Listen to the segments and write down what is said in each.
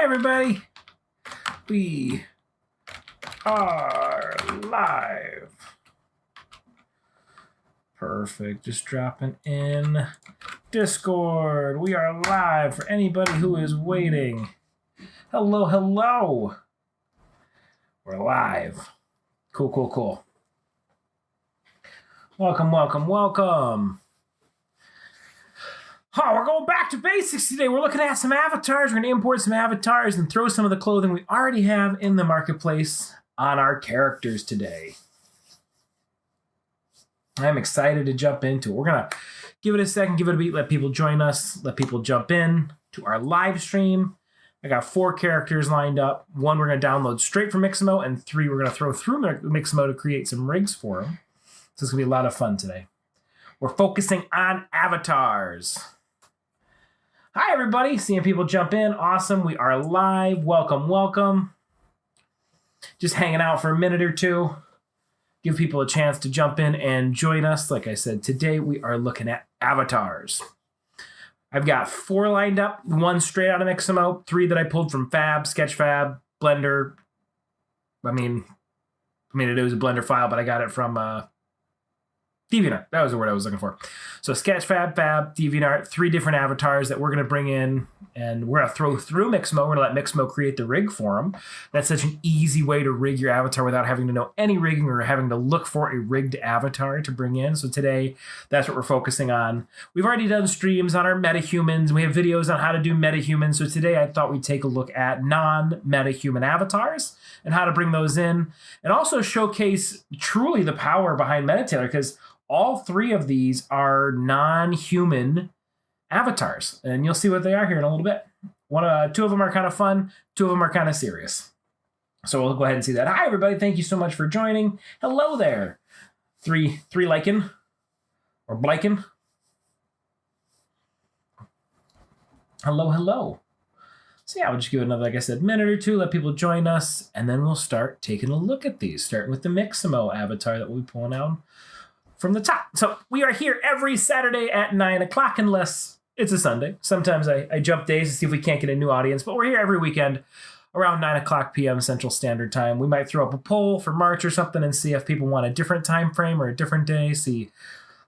everybody. We are live. Perfect. Just dropping in Discord. We are live for anybody who is waiting. Hello, hello. We're live. Cool. Welcome. Oh, we're going back to basics today. We're looking at some avatars. We're going to import some avatars and throw some of the clothing we already have in the marketplace on our characters today. I'm excited to jump into it. We're going to give it a second, give it a beat, let people join us, let people jump in to our live stream. I got 4 characters lined up. 1 we're going to download straight from Mixamo, and 3 we're going to throw through Mixamo to create some rigs for them. So it's going to be a lot of fun today. We're focusing on avatars. Hi, everybody. Seeing people jump in. Awesome. We are live. Welcome. Just hanging out for a minute or two. Give people a chance to jump in and join us. Like I said, today we are looking at avatars. I've got 4 lined up. 1 straight out of Mixamo. 3 that I pulled from Fab, Sketchfab, Blender. I mean, it was a Blender file, but I got it from DeviantArt. That was the word I was looking for. So Sketchfab, Fab, DeviantArt, 3 different avatars that we're going to bring in, and we're going to throw through Mixamo. We're going to let Mixamo create the rig for them. That's such an easy way to rig your avatar without having to know any rigging or having to look for a rigged avatar to bring in. So today, that's what we're focusing on. We've already done streams on our metahumans. We have videos on how to do metahumans. So today, I thought we'd take a look at non-metahuman avatars and how to bring those in, and also showcase truly the power behind MetaTailor, because all 3 of these are non-human avatars, and you'll see what they are here in a little bit. 2 of them are kind of fun, 2 of them are kind of serious. So we'll go ahead and see that. Hi, everybody. Thank you so much for joining. Hello there. 3 liking or bliking. Hello. So yeah, we'll just give it another, like I said, minute or 2, let people join us, and then we'll start taking a look at these, starting with the Mixamo avatar that we'll be pulling out from the top. So we are here every Saturday at 9 o'clock, unless it's a Sunday. Sometimes I jump days to see if we can't get a new audience, but we're here every weekend around 9 o'clock p.m. Central Standard Time. We might throw up a poll for March or something and see if people want a different time frame or a different day.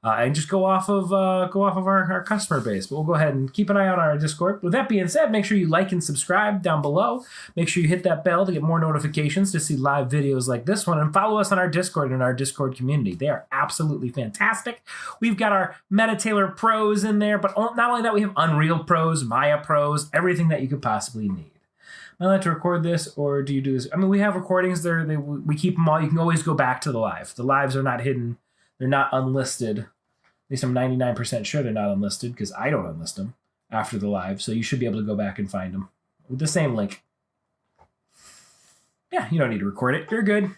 And just go off of our customer base. But we'll go ahead and keep an eye on our Discord. With that being said, make sure you like and subscribe down below. Make sure you hit that bell to get more notifications to see live videos like this one. And follow us on our Discord and our Discord community. They are absolutely fantastic. We've got our MetaTailor pros in there. But not only that, we have Unreal pros, Maya pros, everything that you could possibly need. Am I allowed to record this, or do you do this? I mean, we have recordings there. We keep them all. You can always go back to the live. The lives are not hidden. They're not unlisted. At least I'm 99% sure they're not unlisted, because I don't unlist them after the live. So you should be able to go back and find them with the same link. Yeah, you don't need to record it. You're good.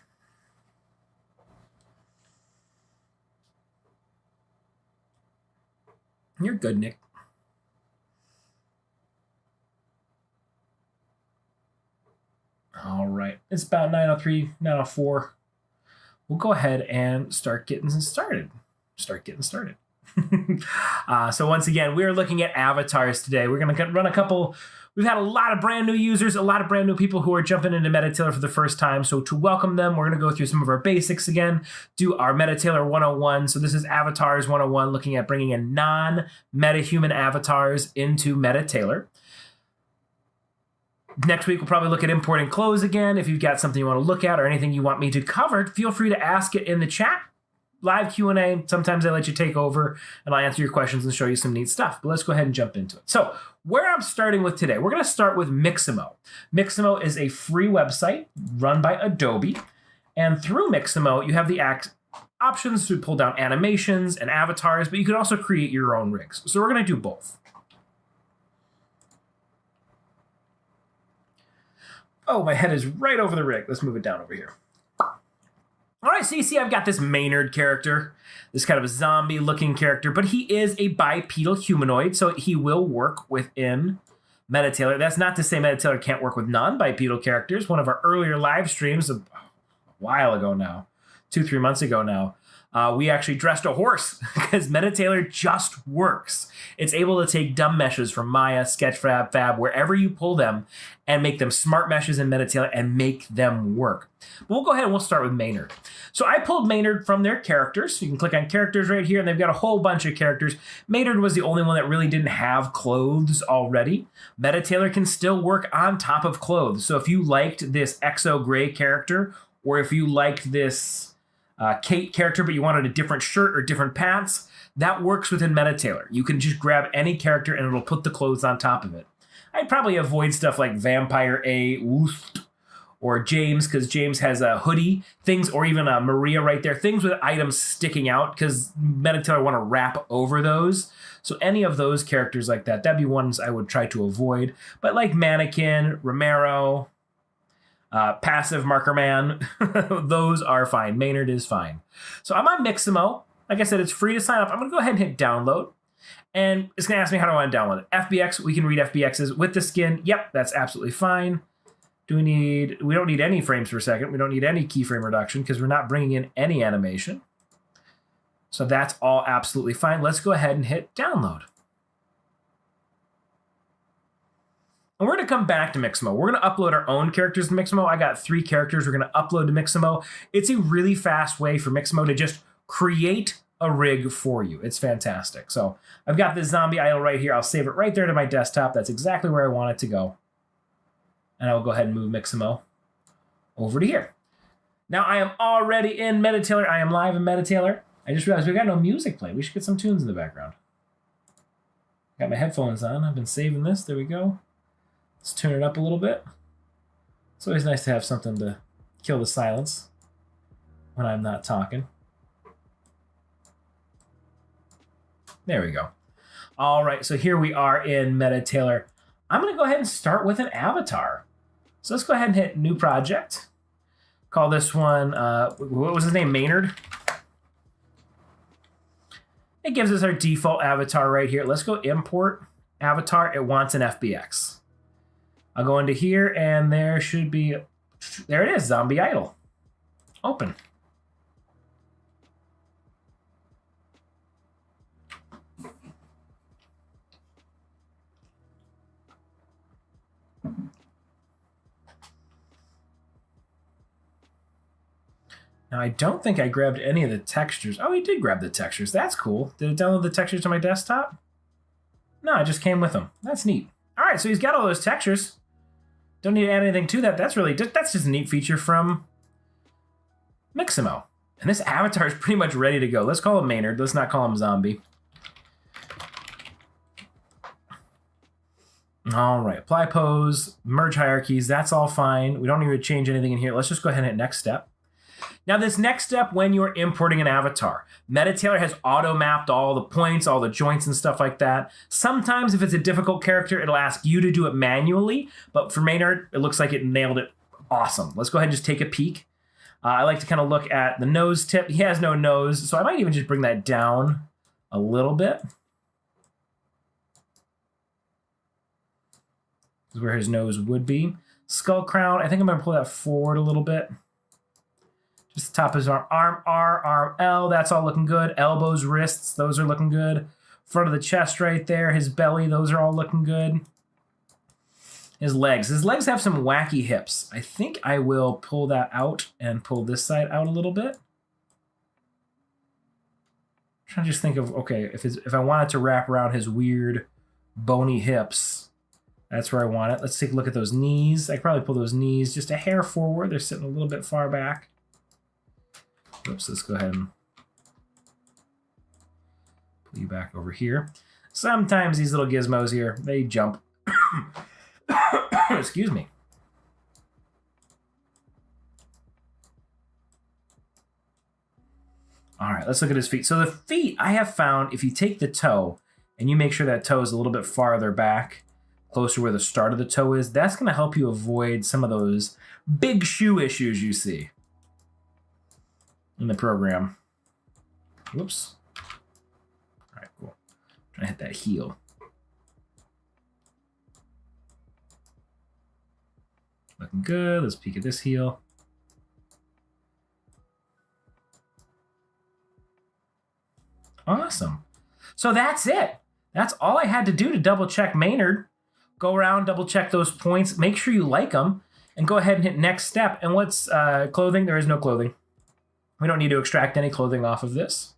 You're good, Nick. All right. It's about 9:03, 9:04. We'll go ahead and start getting started. So once again, we're looking at avatars today. We're going to run a couple. We've had a lot of brand new users, a lot of brand new people who are jumping into MetaTailor for the first time. So to welcome them, we're going to go through some of our basics again, do our MetaTailor 101. So this is Avatars 101, looking at bringing in non-metahuman avatars into MetaTailor. Next week, we'll probably look at importing clothes again. If you've got something you want to look at or anything you want me to cover, feel free to ask it in the chat. Live Q&A. Sometimes I let you take over and I'll answer your questions and show you some neat stuff. But let's go ahead and jump into it. So where I'm starting with today, we're going to start with Mixamo. Mixamo is a free website run by Adobe. And through Mixamo, you have the options to pull down animations and avatars, but you can also create your own rigs. So we're going to do both. Oh, my head is right over the rig. Let's move it down over here. All right, so you see I've got this Maynard character, this kind of a zombie-looking character, but he is a bipedal humanoid, so he will work within MetaTailor. That's not to say MetaTailor can't work with non-bipedal characters. One of our earlier live streams a while ago now, 2-3 months ago now, We actually dressed a horse because MetaTailor just works. It's able to take dumb meshes from Maya, Sketchfab, Fab, wherever you pull them, and make them smart meshes in MetaTailor and make them work. But we'll go ahead and we'll start with Maynard. So I pulled Maynard from their characters. You can click on characters right here, and they've got a whole bunch of characters. Maynard was the only one that really didn't have clothes already. MetaTailor can still work on top of clothes. So if you liked this Exo Gray character, or if you liked this Kate character, but you wanted a different shirt or different pants, that works within MetaTailor. You can just grab any character and it'll put the clothes on top of it. I'd probably avoid stuff like Vampire A, Woost, or James, because James has a hoodie, things, or even a Maria right there, things with items sticking out, because MetaTailor want to wrap over those. So any of those characters like that, that'd be ones I would try to avoid. But like Mannequin, Romero, Passive Marker Man, those are fine. Maynard is fine. So I'm on Mixamo. Like I said, it's free to sign up. I'm going to go ahead and hit download. And it's going to ask me how do I want to download it. FBX, we can read FBXs with the skin. Yep, that's absolutely fine. We don't need any frames per second. We don't need any keyframe reduction because we're not bringing in any animation. So that's all absolutely fine. Let's go ahead and hit download. And we're going to come back to Mixamo. We're going to upload our own characters to Mixamo. I got 3 characters we're going to upload to Mixamo. It's a really fast way for Mixamo to just create a rig for you. It's fantastic. So I've got this zombie idol right here. I'll save it right there to my desktop. That's exactly where I want it to go. And I'll go ahead and move Mixamo over to here. Now I am already in MetaTailor. I am live in MetaTailor. I just realized we got no music played. We should get some tunes in the background. Got my headphones on. I've been saving this. There we go. Let's turn it up a little bit. It's always nice to have something to kill the silence when I'm not talking. There we go. All right, so here we are in MetaTailor. I'm going to go ahead and start with an avatar. So let's go ahead and hit New Project. Call this one, what was his name, Maynard? It gives us our default avatar right here. Let's go import avatar. It wants an FBX. I'll go into here, and there should be, there it is, Zombie Idol. Open. Now, I don't think I grabbed any of the textures. Oh, he did grab the textures. That's cool. Did it download the textures to my desktop? No, it just came with them. That's neat. All right, so he's got all those textures. Don't need to add anything to that. That's just a neat feature from Mixamo. And this avatar is pretty much ready to go. Let's call him Maynard. Let's not call him Zombie. All right, apply pose, merge hierarchies. That's all fine. We don't need to change anything in here. Let's just go ahead and hit next step. Now, this next step, when you're importing an avatar, MetaTailor has auto-mapped all the points, all the joints and stuff like that. Sometimes, if it's a difficult character, it'll ask you to do it manually. But for Maynard, it looks like it nailed it. Awesome. Let's go ahead and just take a peek. I like to kind of look at the nose tip. He has no nose, so I might even just bring that down a little bit. This is where his nose would be. Skull crown, I think I'm going to pull that forward a little bit. Just the top of his arm. Arm R, arm L, that's all looking good. Elbows, wrists, those are looking good. Front of the chest right there, his belly, those are all looking good. His legs have some wacky hips. I think I will pull that out and pull this side out a little bit. I'm trying to just think of, okay, if I wanted to wrap around his weird bony hips, that's where I want it. Let's take a look at those knees. I could probably pull those knees just a hair forward. They're sitting a little bit far back. Oops, let's go ahead and pull you back over here. Sometimes these little gizmos here, they jump. Excuse me. All right, let's look at his feet. So the feet, I have found, if you take the toe and you make sure that toe is a little bit farther back, closer where the start of the toe is, that's going to help you avoid some of those big shoe issues you see in the program. Whoops. All right, cool. Trying to hit that heel. Looking good. Let's peek at this heel. Awesome. So that's it. That's all I had to do to double check Maynard. Go around, double check those points, make sure you like them, and go ahead and hit next step. And what's clothing? There is no clothing. We don't need to extract any clothing off of this.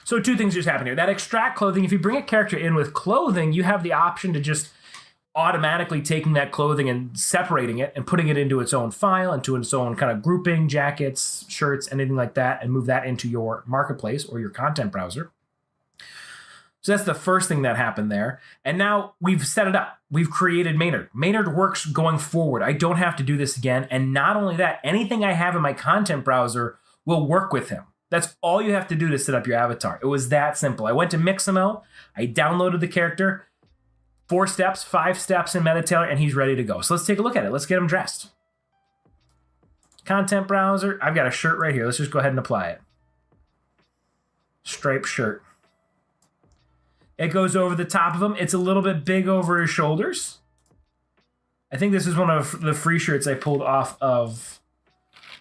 So two things just happen here. That extract clothing, if you bring a character in with clothing, you have the option to just automatically taking that clothing and separating it and putting it into its own file, into its own kind of grouping, jackets, shirts, anything like that, and move that into your marketplace or your content browser. So that's the first thing that happened there. And now we've set it up. We've created Maynard. Maynard works going forward. I don't have to do this again. And not only that, anything I have in my content browser will work with him. That's all you have to do to set up your avatar. It was that simple. I went to Mixamo. I downloaded the character. 4 steps, 5 steps in MetaTailor, and he's ready to go. So let's take a look at it. Let's get him dressed. Content browser. I've got a shirt right here. Let's just go ahead and apply it. Striped shirt. It goes over the top of him. It's a little bit big over his shoulders. I think this is one of the free shirts I pulled off of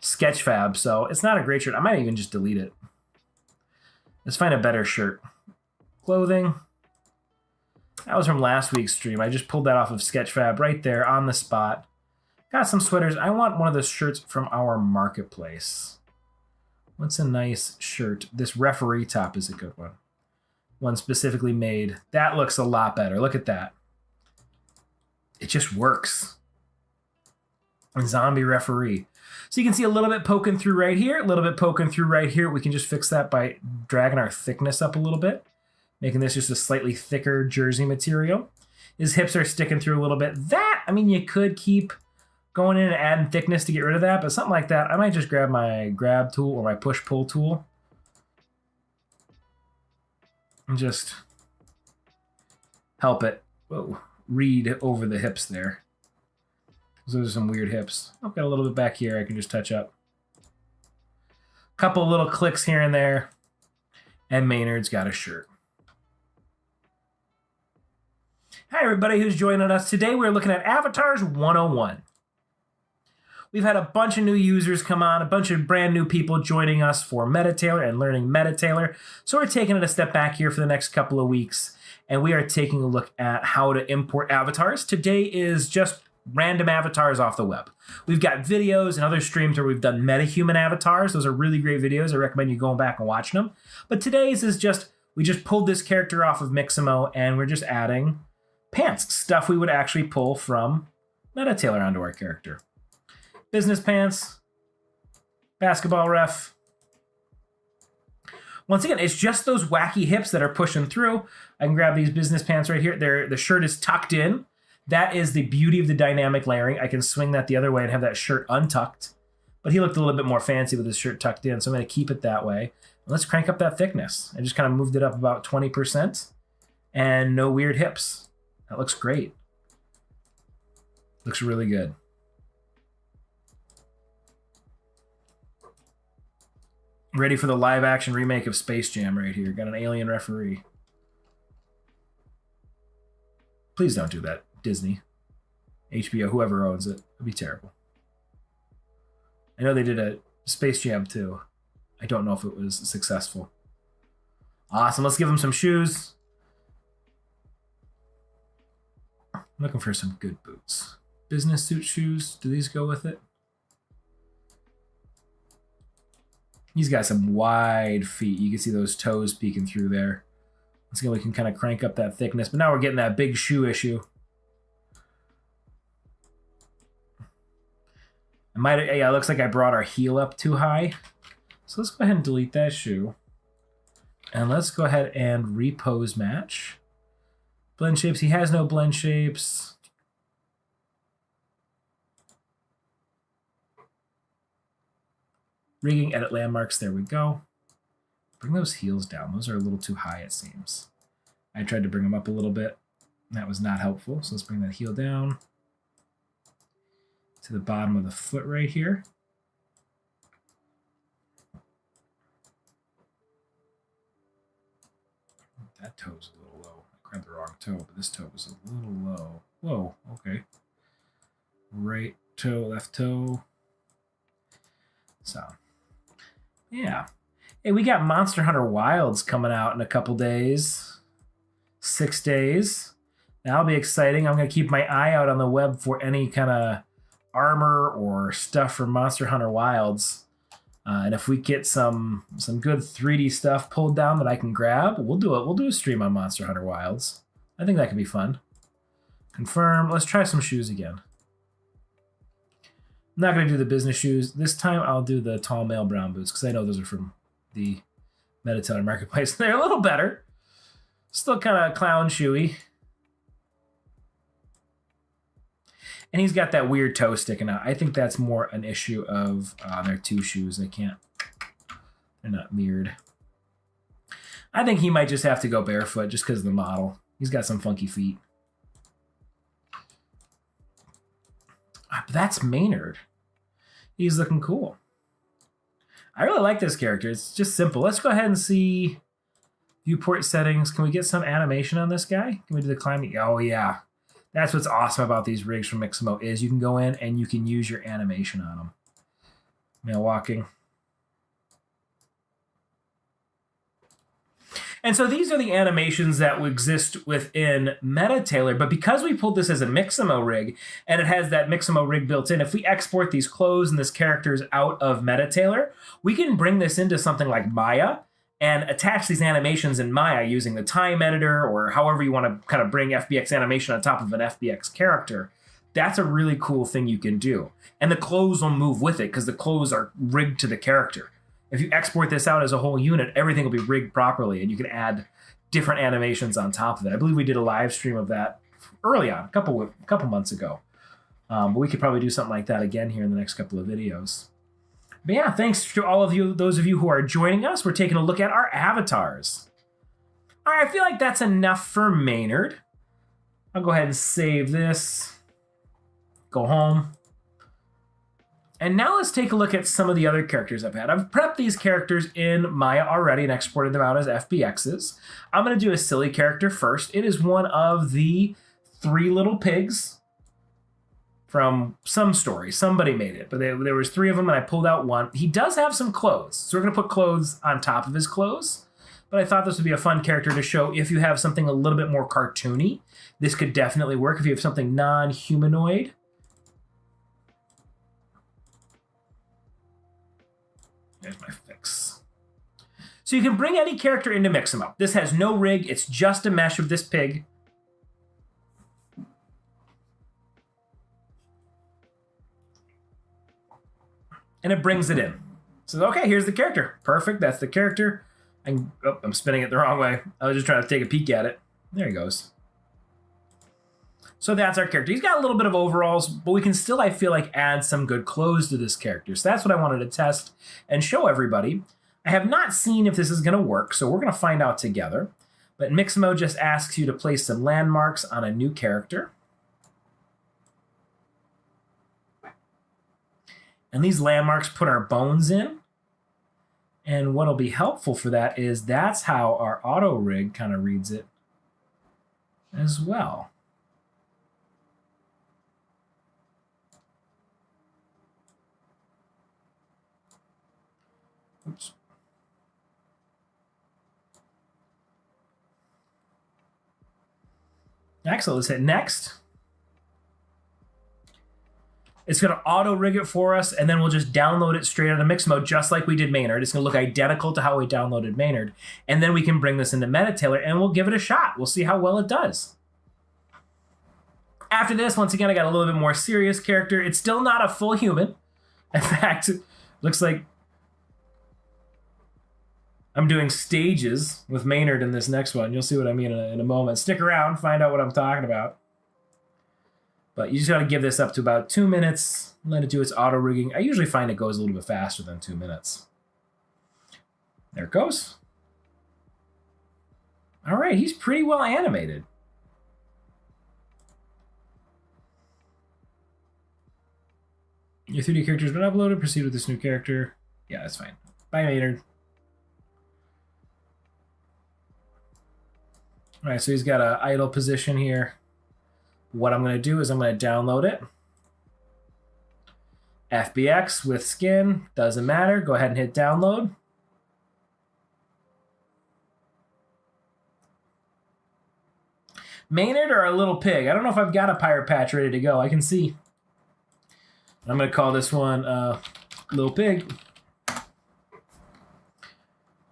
Sketchfab, so it's not a great shirt. I might even just delete it. Let's find a better shirt. Clothing. That was from last week's stream. I just pulled that off of Sketchfab right there on the spot. Got some sweaters. I want one of those shirts from our marketplace. What's a nice shirt? This referee top is a good one. One specifically made. That looks a lot better. Look at that. It just works. And zombie referee. So you can see a little bit poking through right here, a little bit poking through right here. We can just fix that by dragging our thickness up a little bit, making this just a slightly thicker jersey material. His hips are sticking through a little bit. That, I mean, you could keep going in and adding thickness to get rid of that, but something like that, I might just grab my grab tool or my push-pull tool and just help it read over the hips there. Those are some weird hips. I've got a little bit back here I can just touch up. Couple little clicks here and there. And Maynard's got a shirt. Hi, everybody who's joining us. Today we're looking at Avatars 101. We've had a bunch of new users come on, a bunch of brand new people joining us for MetaTailor and learning MetaTailor. So we're taking it a step back here for the next couple of weeks. And we are taking a look at how to import avatars. Today is just random avatars off the web. We've got videos and other streams where we've done MetaHuman avatars. Those are really great videos. I recommend you going back and watching them. But today's is just, we just pulled this character off of Mixamo and we're just adding pants, stuff we would actually pull from MetaTailor onto our character. Business pants, basketball ref. Once again, it's just those wacky hips that are pushing through. I can grab these business pants right here. The shirt is tucked in. That is the beauty of the dynamic layering. I can swing that the other way and have that shirt untucked. But he looked a little bit more fancy with his shirt tucked in, so I'm going to keep it that way. Let's crank up that thickness. I just kind of moved it up about 20%. And no weird hips. That looks great. Looks really good. Ready for the live action remake of Space Jam right here. Got an alien referee. Please don't do that, Disney. HBO, whoever owns it. It'd be terrible. I know they did a Space Jam too. I don't know if it was successful. Awesome. Let's give them some shoes. I'm looking for some good boots. Business suit shoes. Do these go with it? He's got some wide feet. You can see those toes peeking through there. Once again, we can kind of crank up that thickness, but now we're getting that big shoe issue. Yeah, it looks like I brought our heel up too high. So let's go ahead and delete that shoe. And let's go ahead and repose match. Blend shapes, he has no blend shapes. Rigging, edit landmarks, there we go. Bring those heels down. Those are a little too high, it seems. I tried to bring them up a little bit. That was not helpful. So let's bring that heel down to the bottom of the foot right here. That toe's a little low. I grabbed the wrong toe, but this toe was a little low. Whoa, okay. Right toe, left toe. So, yeah. Hey, we got Monster Hunter Wilds coming out in a couple days. 6 days. That'll be exciting. I'm going to keep my eye out on the web for any kind of armor or stuff from Monster Hunter Wilds. And if we get some good 3D stuff pulled down that I can grab, we'll do it. We'll do a stream on Monster Hunter Wilds. I think that could be fun. Confirm. Let's try some shoes again. I'm not going to do the business shoes. This time I'll do the tall male brown boots because I know those are from the MetaTailor Marketplace. They're a little better. Still kind of clown shoey. And he's got that weird toe sticking out. I think that's more an issue of their two shoes. They're not mirrored. I think he might just have to go barefoot just because of the model. He's got some funky feet. But that's Maynard. He's looking cool. I really like this character. It's just simple. Let's go ahead and see viewport settings. Can we get some animation on this guy? Can we do the climbing? Oh, yeah. That's what's awesome about these rigs from Mixamo is you can go in and you can use your animation on them. Male walking. And so these are the animations that would exist within MetaTailor, but because we pulled this as a Mixamo rig, and it has that Mixamo rig built in, if we export these clothes and this characters out of MetaTailor, we can bring this into something like Maya and attach these animations in Maya using the time editor or however you want to kind of bring FBX animation on top of an FBX character. That's a really cool thing you can do. And the clothes will move with it because the clothes are rigged to the character. If you export this out as a whole unit, everything will be rigged properly and you can add different animations on top of it. I believe we did a live stream of that early on, a couple months ago. But we could probably do something like that again here in the next couple of videos. But yeah, thanks to all of you, those of you who are joining us. We're taking a look at our avatars. All right, I feel like that's enough for Maynard. I'll go ahead and save this. Go home. And now let's take a look at some of the other characters I've had. I've prepped these characters in Maya already and exported them out as FBXs. I'm going to do a silly character first. It is one of the 3 little pigs from some story. Somebody made it, but there was 3 of them and I pulled out one. He does have some clothes, so we're going to put clothes on top of his clothes. But I thought this would be a fun character to show if you have something a little bit more cartoony. This could definitely work if you have something non-humanoid. There's my fix. So you can bring any character into Mixamo. This has no rig. It's just a mesh of this pig. And it brings it in. So, okay, here's the character. Perfect. That's the character. I'm spinning it the wrong way. I was just trying to take a peek at it. There he goes. So that's our character. He's got a little bit of overalls, but we can still, I feel like, add some good clothes to this character. So that's what I wanted to test and show everybody. I have not seen if this is going to work, so we're going to find out together. But Mixamo just asks you to place some landmarks on a new character. And these landmarks put our bones in. And what'll be helpful for that is that's how our auto rig kind of reads it as well. Oops. Excellent. Let's hit next. It's going to auto rig it for us, and then we'll just download it straight out of Mixamo, just like we did Maynard. It's going to look identical to how we downloaded Maynard. And then we can bring this into MetaTailor, and we'll give it a shot. We'll see how well it does. After this, once again, I got a little bit more serious character. It's still not a full human. In fact, it looks like I'm doing stages with Maynard in this next one. You'll see what I mean in a moment. Stick around, find out what I'm talking about. But you just got to give this up to about 2 minutes, let it do its auto rigging. I usually find it goes a little bit faster than 2 minutes. There it goes. All right, he's pretty well animated. Your 3D character's been uploaded. Proceed with this new character. Yeah, that's fine. Bye, Maynard. All right, so he's got an idle position here. What I'm going to do is I'm going to download it. FBX with skin, doesn't matter. Go ahead and hit download. Maynard or a little pig? I don't know if I've got a pirate patch ready to go. I can see. I'm going to call this one Little Pig.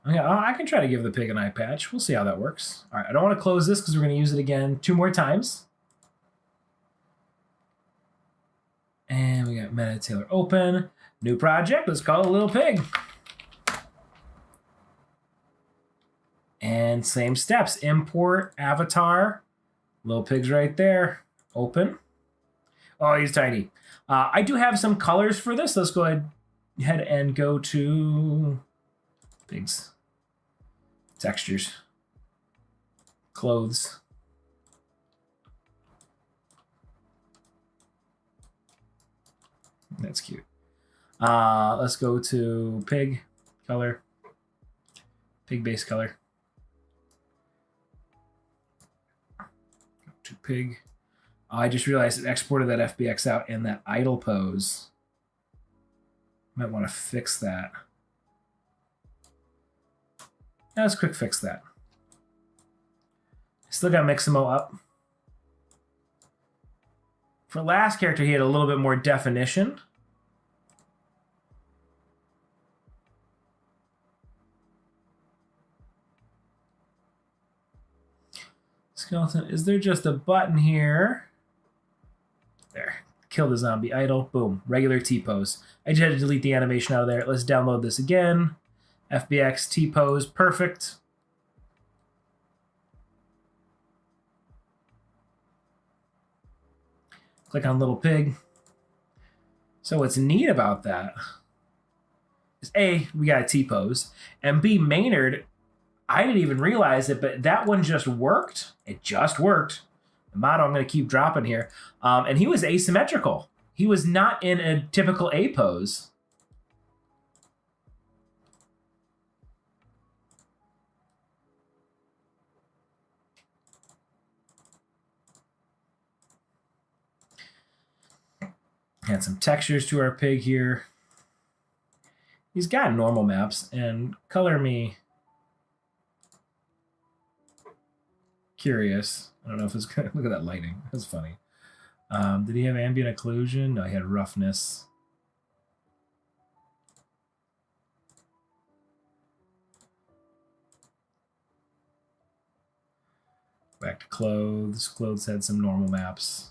Okay, I can try to give the pig an eye patch. We'll see how that works. All right, I don't want to close this because we're going to use it again 2 more times. And we got MetaTailor open. New project. Let's call it Little Pig. And same steps. Import, avatar. Little Pig's right there. Open. Oh, he's tiny. I do have some colors for this. Let's go ahead and go to pigs. Textures. Clothes. That's cute. Let's go to pig color. Pig base color. Go to pig. I just realized it exported that FBX out in that idle pose. Might want to fix that. Now let's quick fix that. Still got Mixamo up. For last character, he had a little bit more definition. Skeleton, is there just a button here? There. Kill the zombie idol. Boom. Regular T-pose. I just had to delete the animation out of there. Let's download this again. FBX T-pose. Perfect. Click on Little Pig. So what's neat about that is A, we got a T-pose, and B, Maynard, I didn't even realize it, but that one just worked. It just worked. The motto I'm going to keep dropping here. And he was asymmetrical. He was not in a typical A pose. Add some textures to our pig here. He's got normal maps, and color me curious. I don't know if it's good. Look at that lighting. That's funny. Did he have ambient occlusion? No, he had roughness. Back to clothes. Clothes had some normal maps.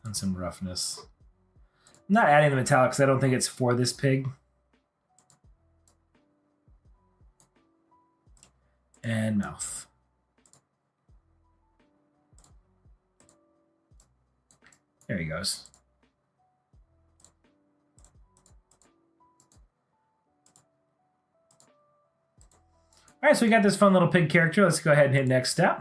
And some roughness. I'm not adding the metallic because I don't think it's for this pig. And mouth. There he goes. All right, so we got this fun little pig character. Let's go ahead and hit next step.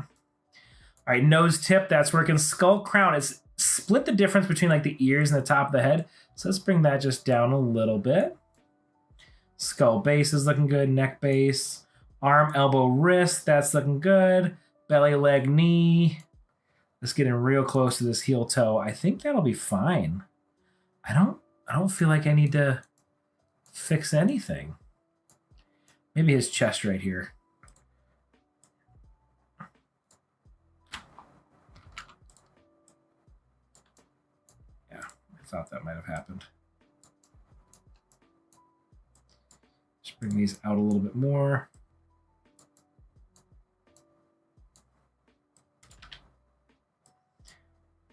All right, nose tip, that's working. Skull crown is split the difference between like the ears and the top of the head. So let's bring that just down a little bit. Skull base is looking good. Neck base. Arm, elbow, wrist. That's looking good. Belly, leg, knee. Let's get in real close to this heel toe. I think that'll be fine. I don't feel like I need to fix anything. Maybe his chest right here. Thought that might have happened. Just bring these out a little bit more.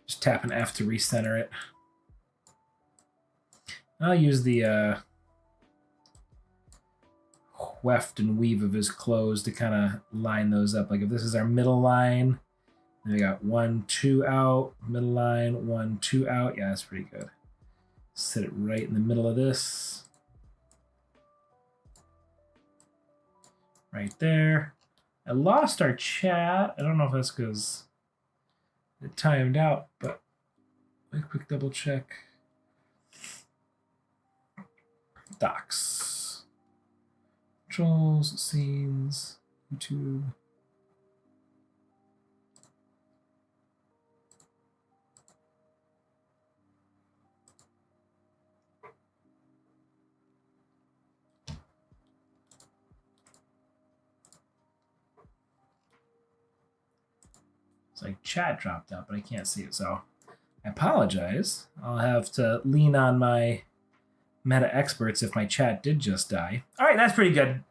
Just tap an F to recenter it. I'll use the weft and weave of his clothes to kind of line those up. Like if this is our middle line, then we got 1, 2 out, middle line, 1, 2 out. Yeah, that's pretty good. Set it right in the middle of this. Right there. I lost our chat. I don't know if that's because it timed out, but a quick double check. Docs. Controls, scenes, YouTube. It's like chat dropped out, but I can't see it. So I apologize. I'll have to lean on my meta experts if my chat did just die. All right, that's pretty good.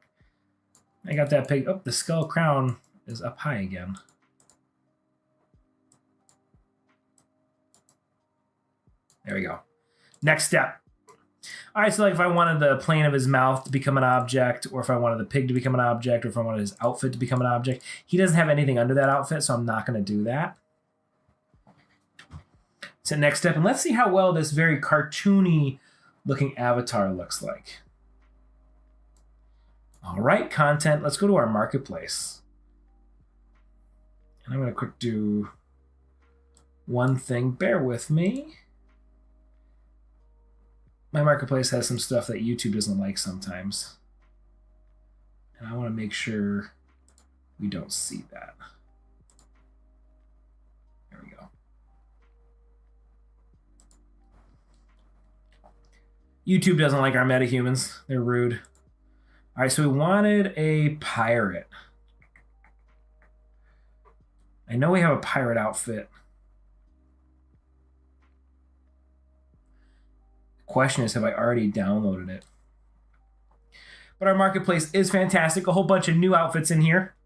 I got that pig. Oh, the skull crown is up high again. There we go. Next step. All right, so like if I wanted the plane of his mouth to become an object, or if I wanted the pig to become an object, or if I wanted his outfit to become an object, he doesn't have anything under that outfit, so I'm not going to do that. So next step, and let's see how well this very cartoony looking avatar looks like. All right, content. Let's go to our marketplace. And I'm going to quick do one thing. Bear with me. My marketplace has some stuff that YouTube doesn't like sometimes. And I want to make sure we don't see that. There we go. YouTube doesn't like our metahumans. They're rude. All right, so we wanted a pirate. I know we have a pirate outfit. Question is, have I already downloaded it? But our marketplace is fantastic. A whole bunch of new outfits in here.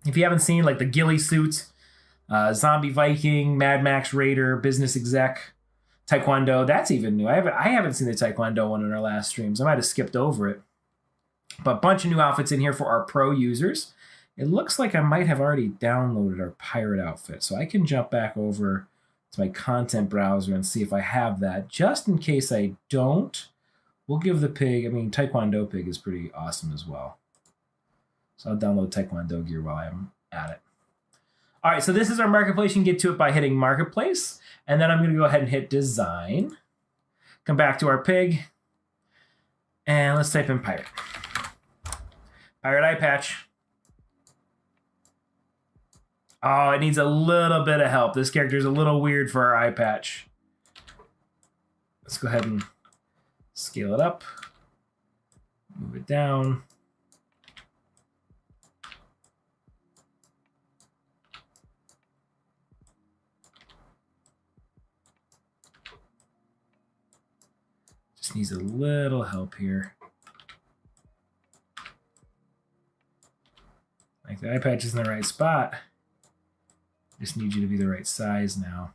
If you haven't seen, like the ghillie suits, zombie Viking, Mad Max Raider, business exec, taekwondo, that's even new. I haven't seen the taekwondo one in our last streams. I might have skipped over it. But a bunch of new outfits in here for our pro users. It looks like I might have already downloaded our pirate outfit, so I can jump back over to my content browser and see if I have that. Just in case I don't, we'll give the pig, Taekwondo pig is pretty awesome as well. So I'll download Taekwondo gear while I'm at it. All right, so this is our marketplace. You can get to it by hitting marketplace. And then I'm going to go ahead and hit design. Come back to our pig. And let's type in pirate. Pirate eye patch. Oh, it needs a little bit of help. This character is a little weird for our eye patch. Let's go ahead and scale it up. Move it down. Just needs a little help here. Like the eye patch is in the right spot. Just need you to be the right size now.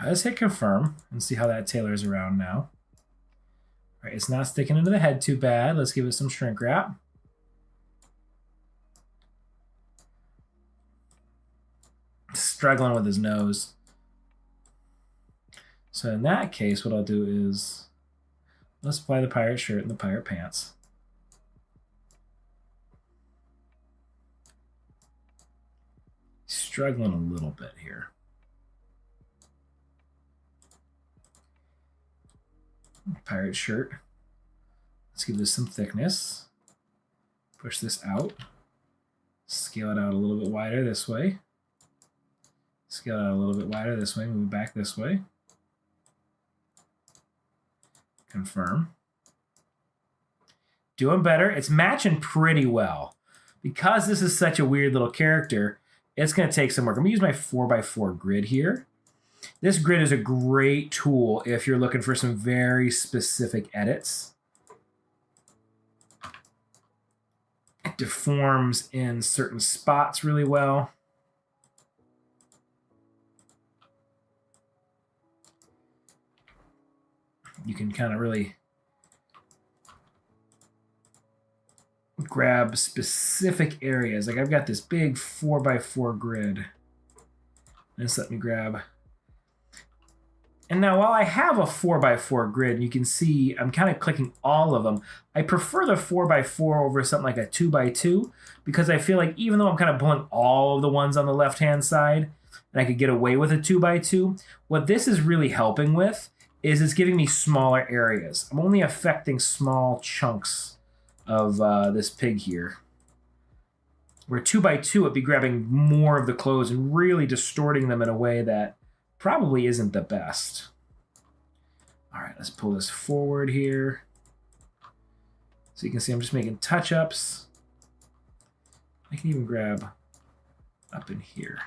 Let's hit confirm and see how that tailors around now. All right, it's not sticking into the head too bad. Let's give it some shrink wrap. Struggling with his nose. So in that case, what I'll do is let's apply the pirate shirt and the pirate pants. Struggling a little bit here. Pirate shirt. Let's give this some thickness. Push this out. Scale it out a little bit wider this way. Scale it out a little bit wider this way. Move it back this way. Confirm. Doing better. It's matching pretty well. Because this is such a weird little character, it's going to take some work. I'm going to use my 4x4 grid here. This grid is a great tool if you're looking for some very specific edits. It deforms in certain spots really well. You can kind of really grab specific areas. Like I've got this big 4x4 grid. Just let me grab. And now while I have a 4x4 grid, you can see I'm kind of clicking all of them. I prefer the 4x4 over something like a 2x2 because I feel like even though I'm kind of pulling all of the ones on the left-hand side and I could get away with a 2x2, what this is really helping with is it's giving me smaller areas. I'm only affecting small chunks of this pig here. Where 2x2 would be grabbing more of the clothes and really distorting them in a way that probably isn't the best. All right, let's pull this forward here. So you can see I'm just making touch-ups. I can even grab up in here.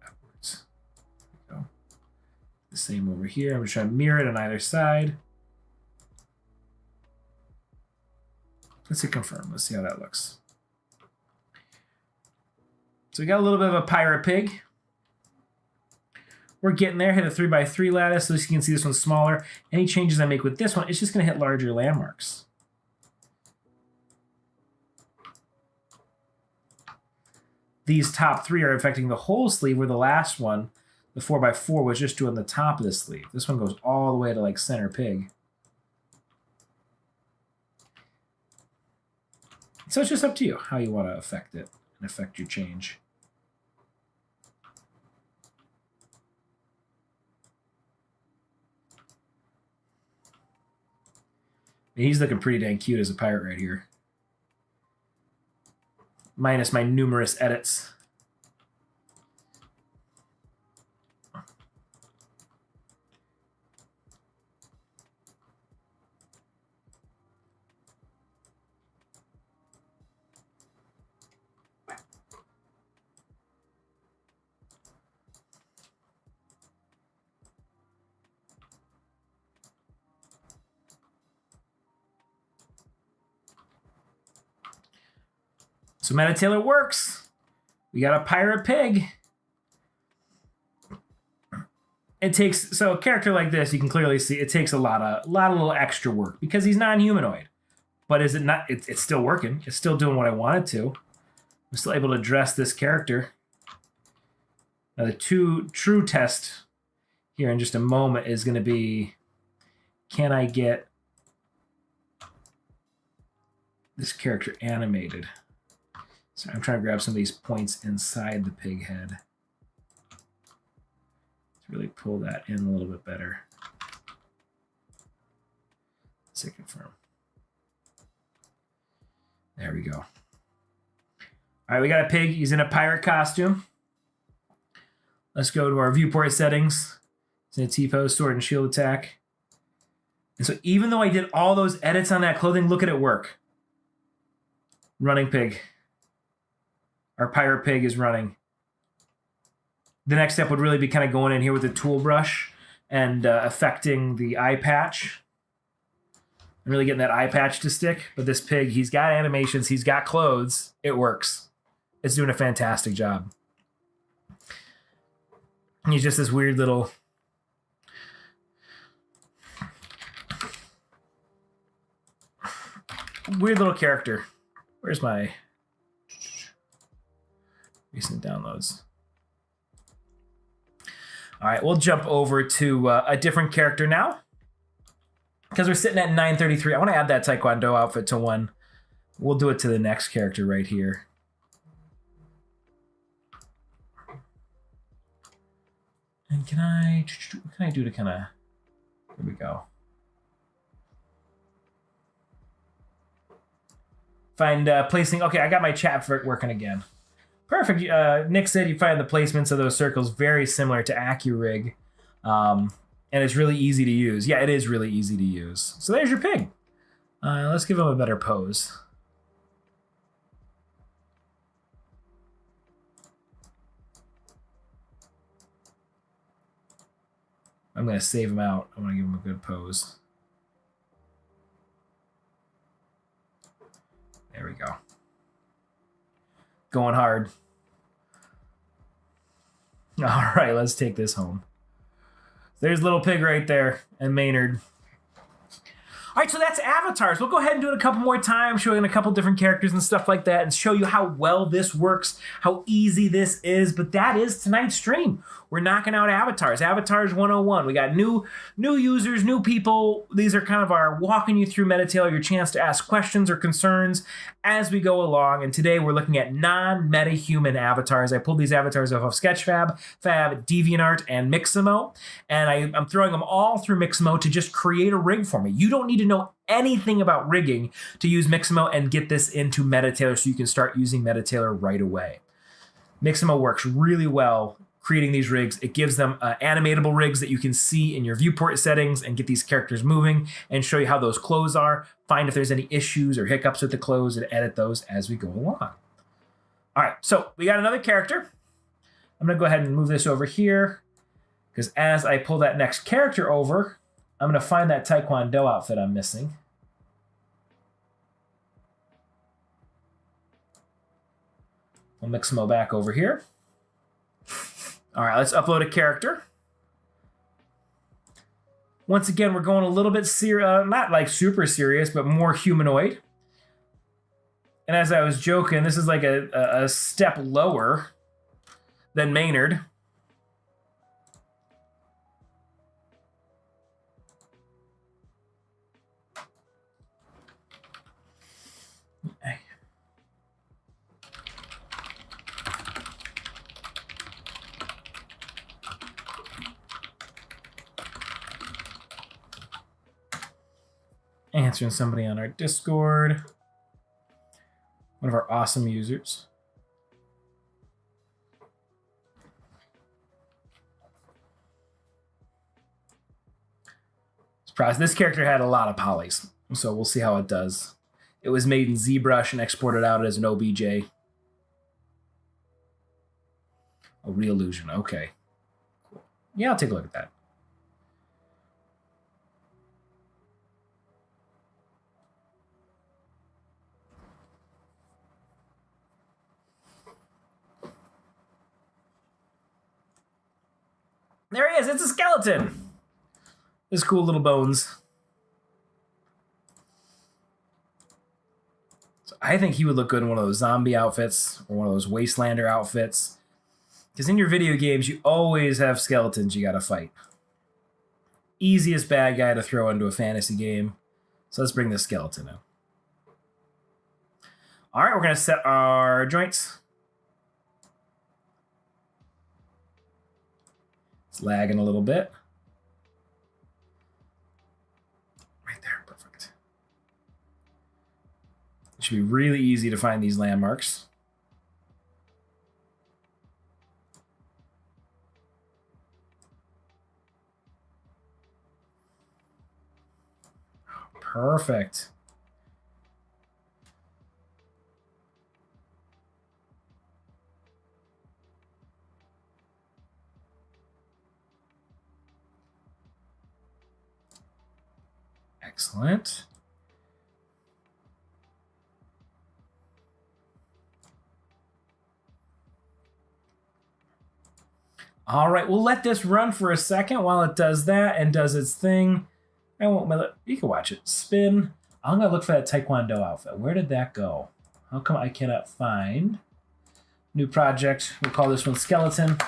Upwards. There we go. The same over here. I'm just trying to mirror it on either side. Let's hit confirm. Let's see how that looks. So we got a little bit of a pirate pig. We're getting there. Hit a 3x3 lattice, so you can see this one's smaller. Any changes I make with this one, it's just going to hit larger landmarks. These top three are affecting the whole sleeve, where the last one, the 4x4, was just doing the top of the sleeve. This one goes all the way to like center pig. So it's just up to you how you want to affect it and affect your change. He's looking pretty dang cute as a pirate right here. Minus my numerous edits. So MetaTailor works. We got a pirate pig. It takes, so a character like this, you can clearly see it takes a lot of little extra work because he's non-humanoid. But is it not? It's still working. It's still doing what I want it to. I'm still able to dress this character. Now the true test here in just a moment is going to be, can I get this character animated? So I'm trying to grab some of these points inside the pig head to really pull that in a little bit better. Let's hit confirm. There we go. All right, we got a pig. He's in a pirate costume. Let's go to our viewport settings. It's in a T-pose, sword and shield attack. And so even though I did all those edits on that clothing, look at it work. Running pig. Our pirate pig is running. The next step would really be kind of going in here with the tool brush and affecting the eye patch. And really getting that eye patch to stick. But this pig, he's got animations, he's got clothes. It works. It's doing a fantastic job. And he's just this weird little... character. Where's my... recent downloads. All right, we'll jump over to a different character now. Because we're sitting at 933. I want to add that Taekwondo outfit to one. We'll do it to the next character right here. And what can I do to kind of... Here we go. Find placing... Okay, I got my chat working again. Perfect. Nick said you find the placements of those circles very similar to AccuRig. And it's really easy to use. Yeah, it is really easy to use. So there's your pig. Let's give him a better pose. I'm going to save him out. I want to give him a good pose. There we go. Going hard. All right, let's take this home. There's little pig right there and Maynard. All right, so that's avatars. We'll go ahead and do it a couple more times, showing a couple different characters and stuff like that, and show you how well this works, how easy this is. But that is tonight's stream. We're knocking out avatars. Avatars 101. We got new users, new people. These are kind of our walking you through MetaTailor, your chance to ask questions or concerns as we go along. And today we're looking at non-metahuman avatars. I pulled these avatars off of Sketchfab, DeviantArt, and Mixamo. And I'm throwing them all through Mixamo to just create a rig for me. You don't need to know anything about rigging to use Mixamo and get this into MetaTailor so you can start using MetaTailor right away. Mixamo works really well creating these rigs. It gives them animatable rigs that you can see in your viewport settings and get these characters moving and show you how those clothes are, find if there's any issues or hiccups with the clothes, and edit those as we go along. All right, so we got another character. I'm going to go ahead and move this over here because as I pull that next character over, I'm going to find that Taekwondo outfit I'm missing. We'll mix them all back over here. All right, let's upload a character. Once again, we're going a little bit not like super serious, but more humanoid. And as I was joking, this is like a step lower than Maynard. Answering somebody on our Discord. One of our awesome users. Surprise, this character had a lot of polys, so we'll see how it does. It was made in ZBrush and exported out as an OBJ. A Reallusion, okay. Cool. Yeah, I'll take a look at that. There he is, it's a skeleton. His cool little bones. So I think he would look good in one of those zombie outfits or one of those Wastelander outfits. Because in your video games, you always have skeletons you gotta fight. Easiest bad guy to throw into a fantasy game. So let's bring this skeleton in. All right, we're gonna set our joints. It's lagging a little bit. Right there, perfect. It should be really easy to find these landmarks. Perfect. Excellent. All right, we'll let this run for a second while it does that and does its thing. I won't let you can watch it spin. I'm gonna look for that Taekwondo outfit. Where did that go? How come I cannot find? New project. We'll call this one Skeleton.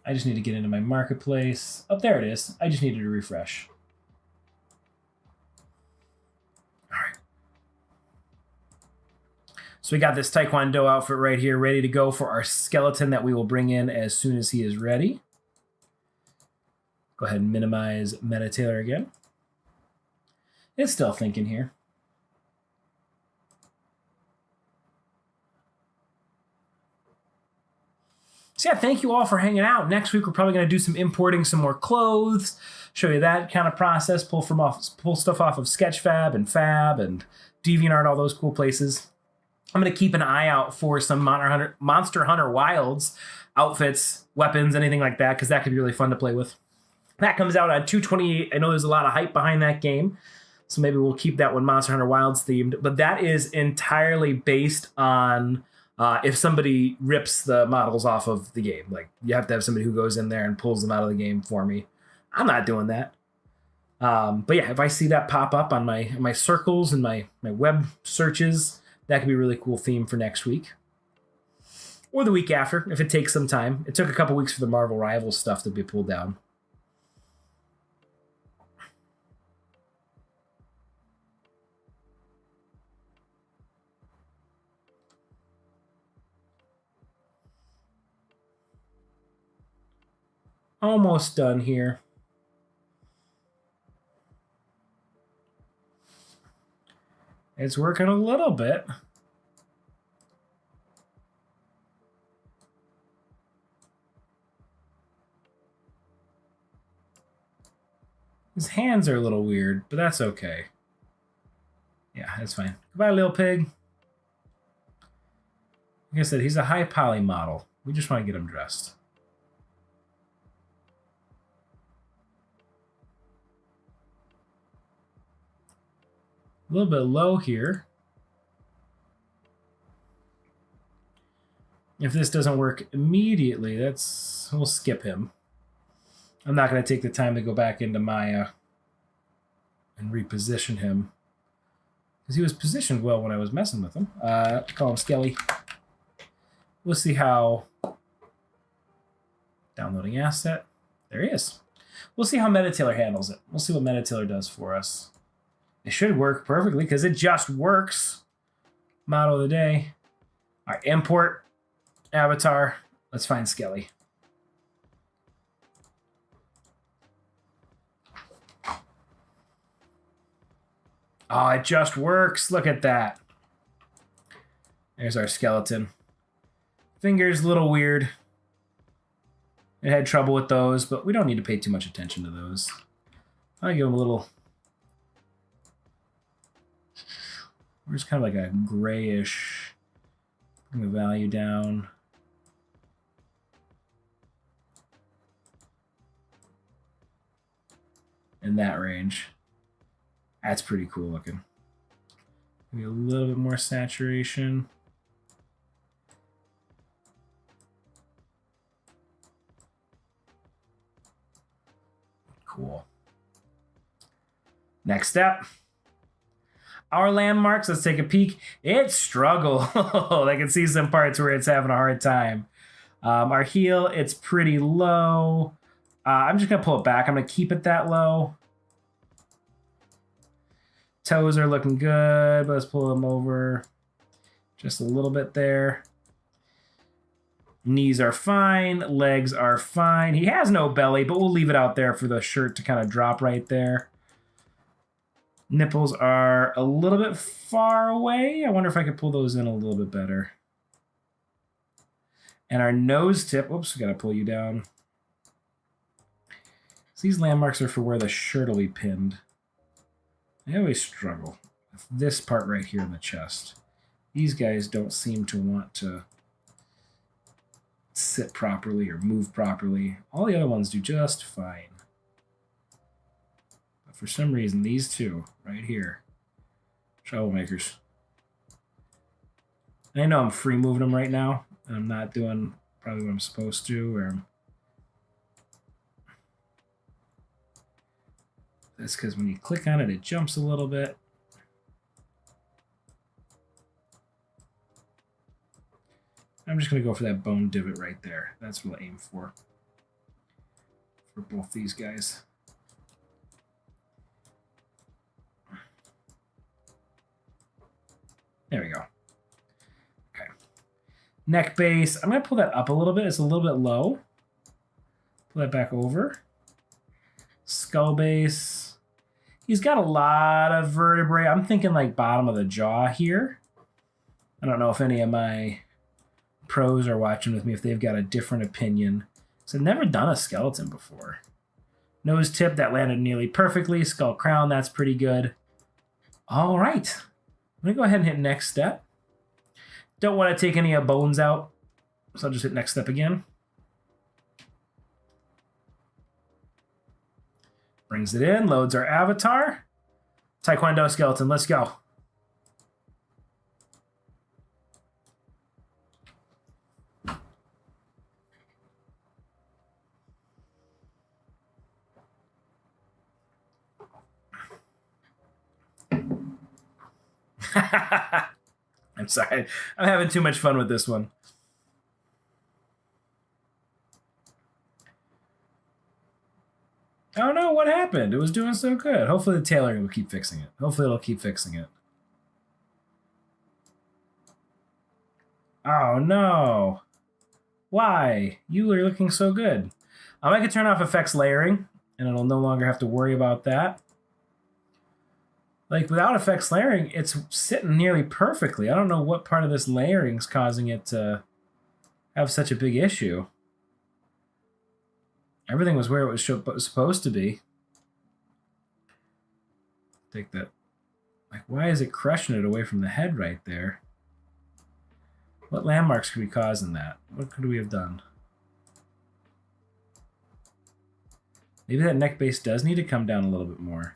I just need to get into my marketplace. Oh, there it is. I just needed to refresh. All right. So we got this Taekwondo outfit right here ready to go for our skeleton that we will bring in as soon as he is ready. Go ahead and minimize MetaTailor again. It's still thinking here. So yeah, thank you all for hanging out. Next week, we're probably going to do some importing some more clothes, show you that kind of process, pull stuff off of Sketchfab and Fab and DeviantArt, all those cool places. I'm going to keep an eye out for some Monster Hunter Wilds outfits, weapons, anything like that, because that could be really fun to play with. That comes out on 2/28. I know there's a lot of hype behind that game, so maybe we'll keep that one Monster Hunter Wilds themed. But that is entirely based on if somebody rips the models off of the game. Like, you have to have somebody who goes in there and pulls them out of the game for me. I'm not doing that. But yeah, if I see that pop up on my circles and my web searches, that could be a really cool theme for next week. Or the week after, if it takes some time. It took a couple weeks for the Marvel Rivals stuff to be pulled down. Almost done here. It's working a little bit. His hands are a little weird, but that's okay. Yeah, that's fine. Goodbye, Lil Pig. Like I said, he's a high poly model. We just want to get him dressed. A little bit low here. If this doesn't work immediately, we'll skip him. I'm not going to take the time to go back into Maya and reposition him, because he was positioned well when I was messing with him. Call him Skelly. We'll see how... Downloading asset. There he is. We'll see how MetaTailor handles it. We'll see what MetaTailor does for us. It should work perfectly, because it just works. Model of the day. All right, import avatar. Let's find Skelly. Oh, it just works. Look at that. There's our skeleton. Fingers a little weird. It had trouble with those, but we don't need to pay too much attention to those. I'll give him a little... There's kind of like a grayish... Bring the value down. In that range. That's pretty cool looking. Maybe a little bit more saturation. Cool. Next step. Our landmarks, let's take a peek. It's struggle. I can see some parts where it's having a hard time. Our heel, it's pretty low. I'm just going to pull it back. I'm going to keep it that low. Toes are looking good, but let's pull them over just a little bit there. Knees are fine. Legs are fine. He has no belly, but we'll leave it out there for the shirt to kind of drop right there. Nipples are a little bit far away. I wonder if I could pull those in a little bit better. And our nose tip, oops, we got to pull you down. So these landmarks are for where the shirt will be pinned. I always struggle with this part right here in the chest. These guys don't seem to want to sit properly or move properly. All the other ones do just fine. But for some reason, these two right here, troublemakers. And I know I'm free moving them right now, and I'm not doing probably what I'm supposed to, where I'm... That's because when you click on it, it jumps a little bit. I'm just going to go for that bone divot right there. That's what I'll aim for both these guys. There we go. Okay. Neck base. I'm going to pull that up a little bit. It's a little bit low. Pull that back over. Skull base. He's got a lot of vertebrae. I'm thinking like bottom of the jaw here. I don't know if any of my pros are watching with me, if they've got a different opinion. So I've never done a skeleton before. Nose tip, that landed nearly perfectly. Skull crown, that's pretty good. All right. I'm going to go ahead and hit next step. Don't want to take any bones out, so I'll just hit next step again. Brings it in, loads our avatar. Taekwondo skeleton, let's go. I'm sorry. I'm having too much fun with this one. I don't know what happened. It was doing so good. Hopefully the tailoring will keep fixing it. Hopefully it'll keep fixing it. Oh no. Why? You are looking so good. I could turn off effects layering, and it'll no longer have to worry about that. Like, without effects layering, it's sitting nearly perfectly. I don't know what part of this layering is causing it to have such a big issue. Everything was where it was supposed to be. Take that. Like, why is it crushing it away from the head right there? What landmarks could be causing that? What could we have done? Maybe that neck base does need to come down a little bit more.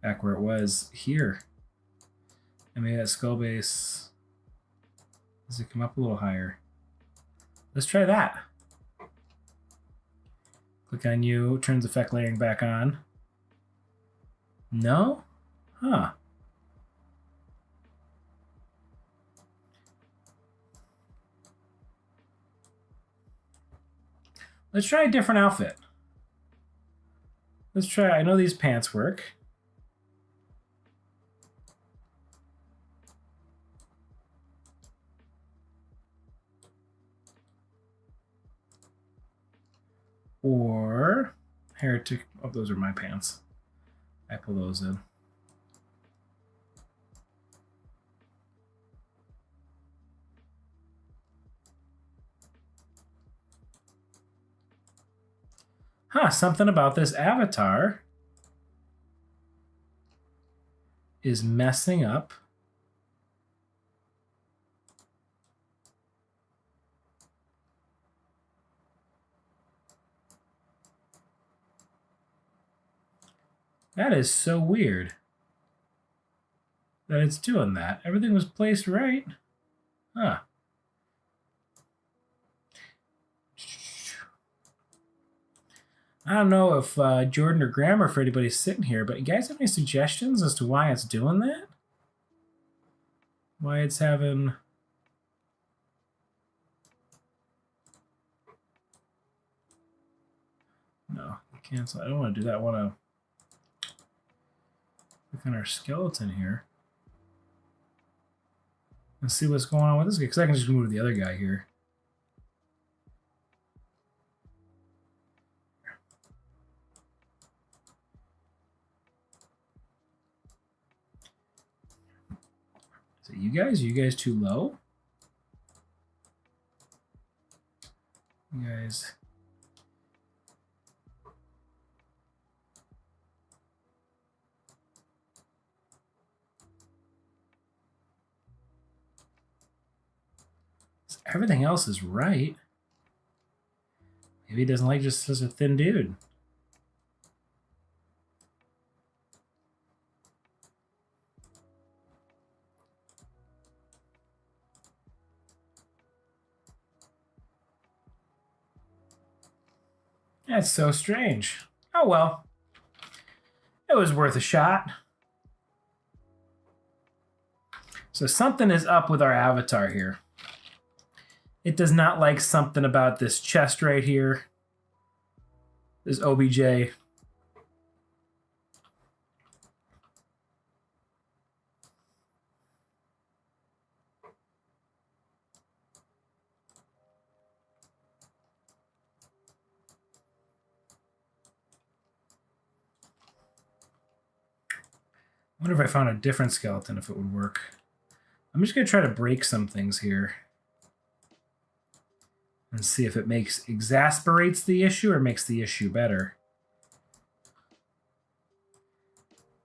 Back where it was here. And maybe that skull base, does it come up a little higher? Let's try that. Click on you, turns effect layering back on. No? Huh. Let's try a different outfit. Let's try, I know these pants work. Or heretic, oh, those are my pants. I pull those in. Huh, something about this avatar is messing up. That is so weird that it's doing that. Everything was placed right. Huh. I don't know if Jordan or Graham or if anybody's sitting here, but you guys have any suggestions as to why it's doing that? Why it's having... No, cancel. I don't want to do that. I want to look on our skeleton here and see what's going on with this guy, because I can just move the other guy here. Is it you guys? Are you guys too low? You guys... Everything else is right. Maybe he doesn't like just such a thin dude. That's so strange. Oh well. It was worth a shot. So something is up with our avatar here. It does not like something about this chest right here. This OBJ. I wonder if I found a different skeleton, if it would work. I'm just going to try to break some things here and see if it exasperates the issue or makes the issue better.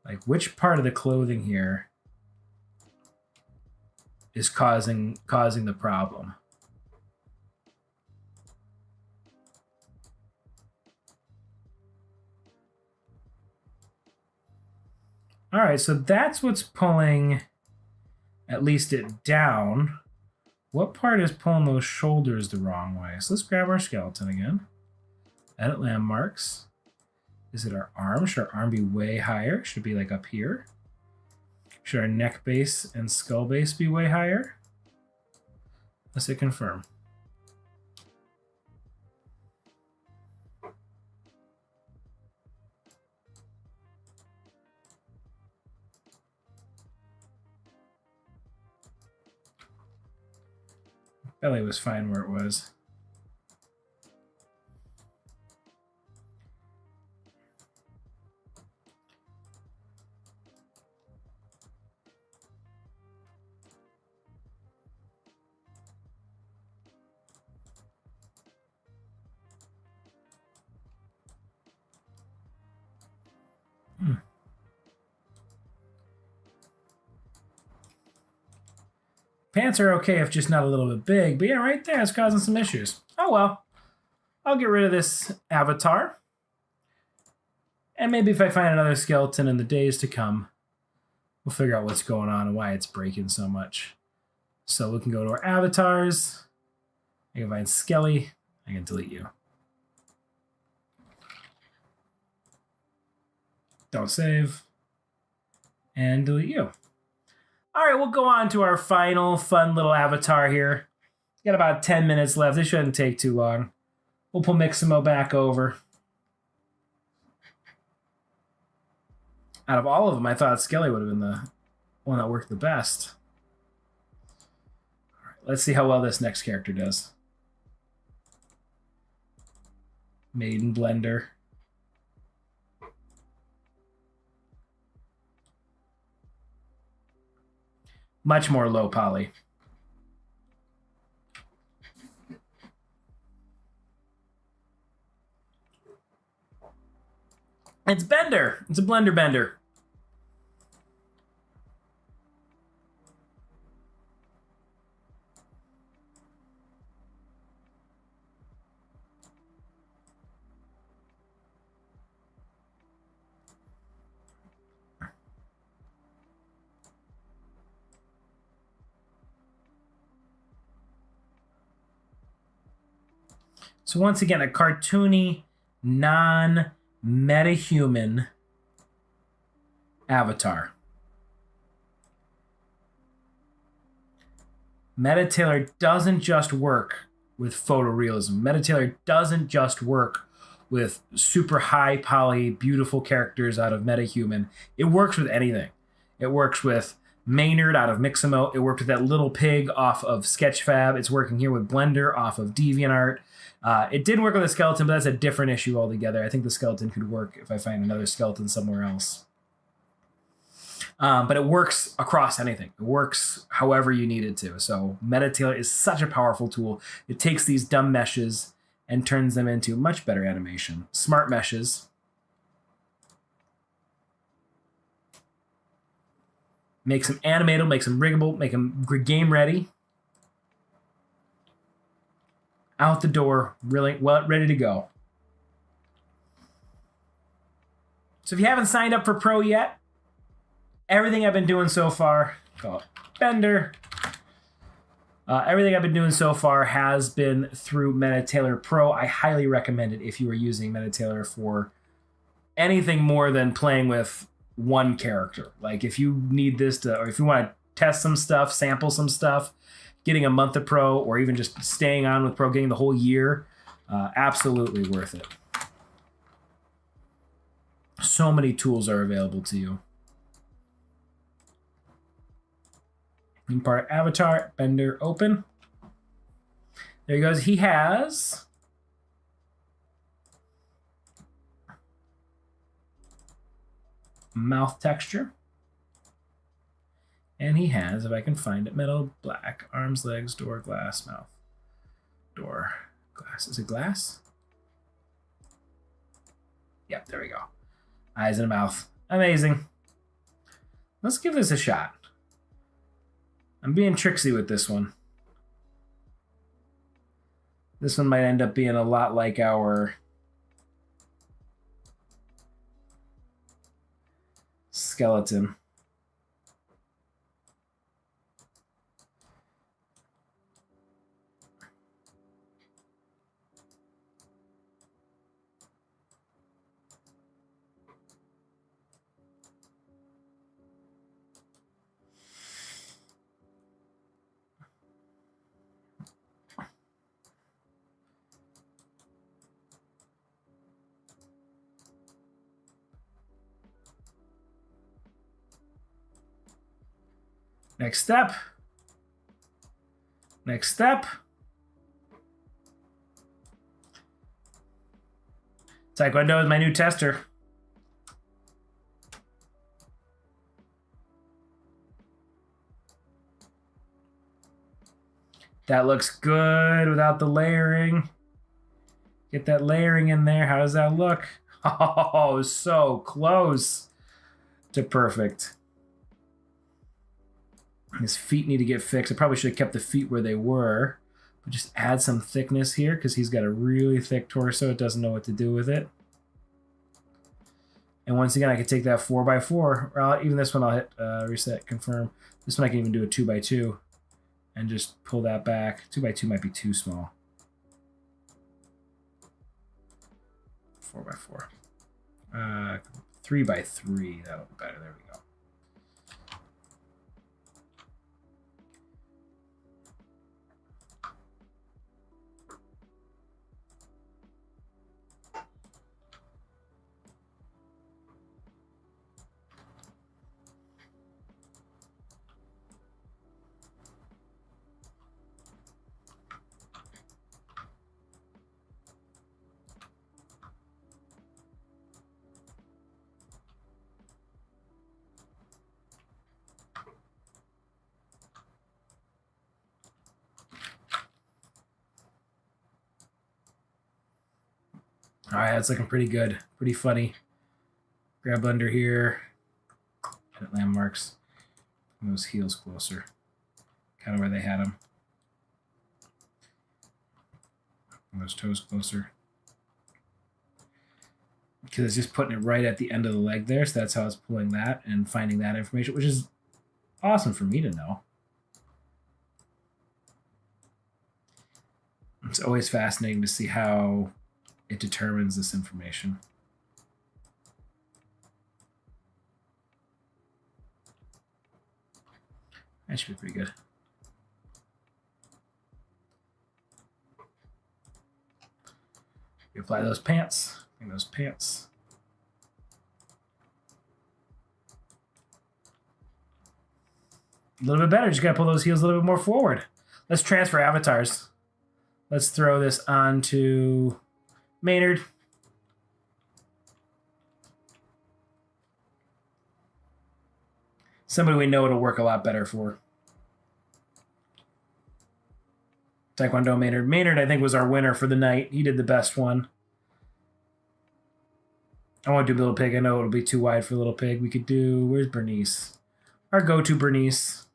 Like, which part of the clothing here is causing the problem? All right, so that's what's pulling at least it down. What part is pulling those shoulders the wrong way? So let's grab our skeleton again. Edit landmarks. Is it our arm? Should our arm be way higher? Should it be like up here? Should our neck base and skull base be way higher? Let's hit confirm. Belly was fine where it was. Pants are okay if just not a little bit big, but yeah, right there, it's causing some issues. Oh well. I'll get rid of this avatar. And maybe if I find another skeleton in the days to come, we'll figure out what's going on and why it's breaking so much. So we can go to our avatars. I can find Skelly. I can delete you. Don't save. And delete you. All right, we'll go on to our final fun little avatar here. Got about 10 minutes left. This shouldn't take too long. We'll pull Mixamo back over. Out of all of them, I thought Skelly would have been the one that worked the best. All right, let's see how well this next character does. Maiden Blender. Much more low poly. It's Bender. It's a Blender Bender. So once again, a cartoony, non-metahuman avatar. MetaTailor doesn't just work with photorealism. MetaTailor doesn't just work with super high poly, beautiful characters out of MetaHuman. It works with anything. It works with Maynard out of Mixamo. It worked with that little pig off of Sketchfab. It's working here with Blender off of DeviantArt. It didn't work with a skeleton, but that's a different issue altogether. I think the skeleton could work if I find another skeleton somewhere else. But it works across anything. It works however you need it to. So MetaTailor is such a powerful tool. It takes these dumb meshes and turns them into much better animation. Smart meshes. Makes them animatable, makes them riggable, make them game ready. Out the door, really well, ready to go. So if you haven't signed up for Pro yet, everything I've been doing so far, call it Bender. Everything I've been doing so far has been through MetaTailor Pro. I highly recommend it if you are using MetaTailor for anything more than playing with one character. Like if you need this to, or if you want to test some stuff, sample some stuff, getting a month of Pro, or even just staying on with Pro, getting the whole year, absolutely worth it. So many tools are available to you. Impart avatar, Bender, open. There he goes. He has mouth texture. And he has, if I can find it, metal, black, arms, legs, door, glass, mouth. Door, glass. Is it glass? Yep, there we go. Eyes and a mouth. Amazing. Let's give this a shot. I'm being tricksy with this one. This one might end up being a lot like our skeleton. Next step. Next step. Taekwondo is my new tester. That looks good without the layering. Get that layering in there. How does that look? Oh, so close to perfect. His feet need to get fixed. I probably should have kept the feet where they were, but just add some thickness here because he's got a really thick torso. It doesn't know what to do with it. And once again, I can take that 4x4, or even this one I'll hit reset, confirm. This one I can even do a 2x2 and just pull that back. 2x2 might be too small. 4x4. 3x3, that'll be better. There we go. All right, that's looking pretty good, pretty funny. Grab under here, edit landmarks, and those heels closer, kind of where they had them. And those toes closer. Because it's just putting it right at the end of the leg there, so that's how it's pulling that and finding that information, which is awesome for me to know. It's always fascinating to see how it determines this information. That should be pretty good. You apply those pants. Bring those pants. A little bit better. Just gotta pull those heels a little bit more forward. Let's transfer avatars. Let's throw this onto Maynard. Somebody we know it'll work a lot better for. Taekwondo Maynard. Maynard, I think, was our winner for the night. He did the best one. I want to do Little Pig. I know it'll be too wide for Little Pig. We could do... Where's Bernice? Our go-to Bernice.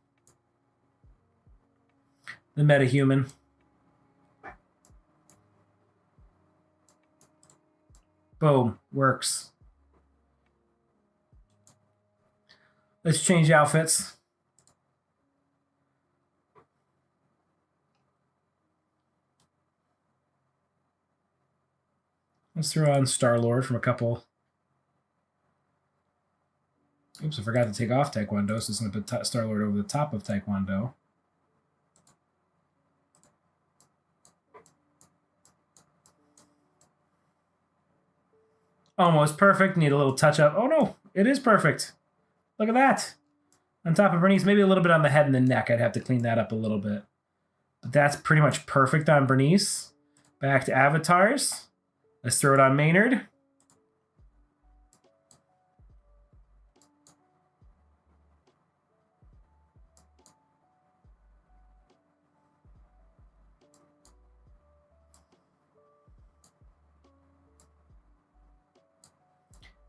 The metahuman. Boom. Works. Let's change outfits. Let's throw on Star-Lord from a couple. Oops, I forgot to take off Taekwondo, so it's going to put Star-Lord over the top of Taekwondo. Almost perfect. Need a little touch up. Oh no, it is perfect. Look at that. On top of Bernice, maybe a little bit on the head and the neck. I'd have to clean that up a little bit. But that's pretty much perfect on Bernice. Back to avatars. Let's throw it on Maynard.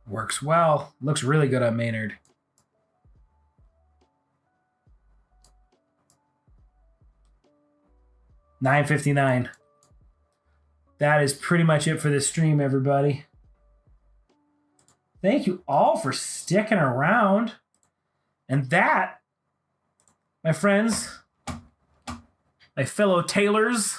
Works well. Looks really good on Maynard. $9.59. That is pretty much it for this stream, everybody. Thank you all for sticking around. And that, my friends, my fellow tailors,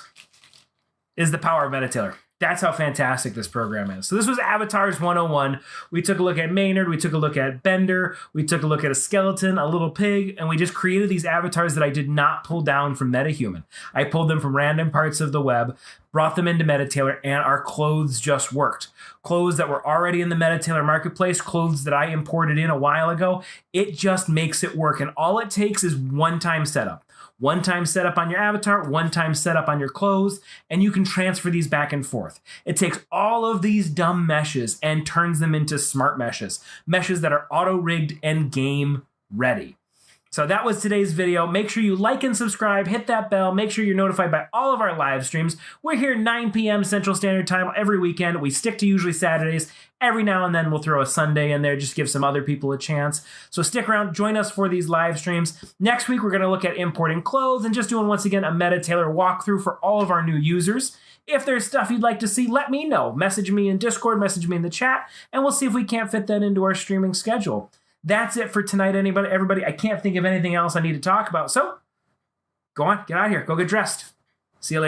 is the power of MetaTailor. That's how fantastic this program is. So this was Avatars 101. We took a look at Maynard. We took a look at Bender. We took a look at a skeleton, a little pig, and we just created these avatars that I did not pull down from MetaHuman. I pulled them from random parts of the web, brought them into MetaTailor, and our clothes just worked. Clothes that were already in the MetaTailor marketplace, clothes that I imported in a while ago. It just makes it work, and all it takes is one-time setup. One-time setup on your avatar, one-time setup on your clothes, and you can transfer these back and forth. It takes all of these dumb meshes and turns them into smart meshes. Meshes that are auto-rigged and game ready. So that was today's video. Make sure you like and subscribe, hit that bell, make sure you're notified by all of our live streams. We're here 9 p.m. Central Standard Time every weekend. We stick to usually Saturdays. Every now and then we'll throw a Sunday in there, just give some other people a chance. So stick around, join us for these live streams. Next week, we're going to look at importing clothes and just doing, once again, a MetaTailor walkthrough for all of our new users. If there's stuff you'd like to see, let me know. Message me in Discord, message me in the chat, and we'll see if we can't fit that into our streaming schedule. That's it for tonight, everybody. I can't think of anything else I need to talk about. So go on, get out of here. Go get dressed. See you later.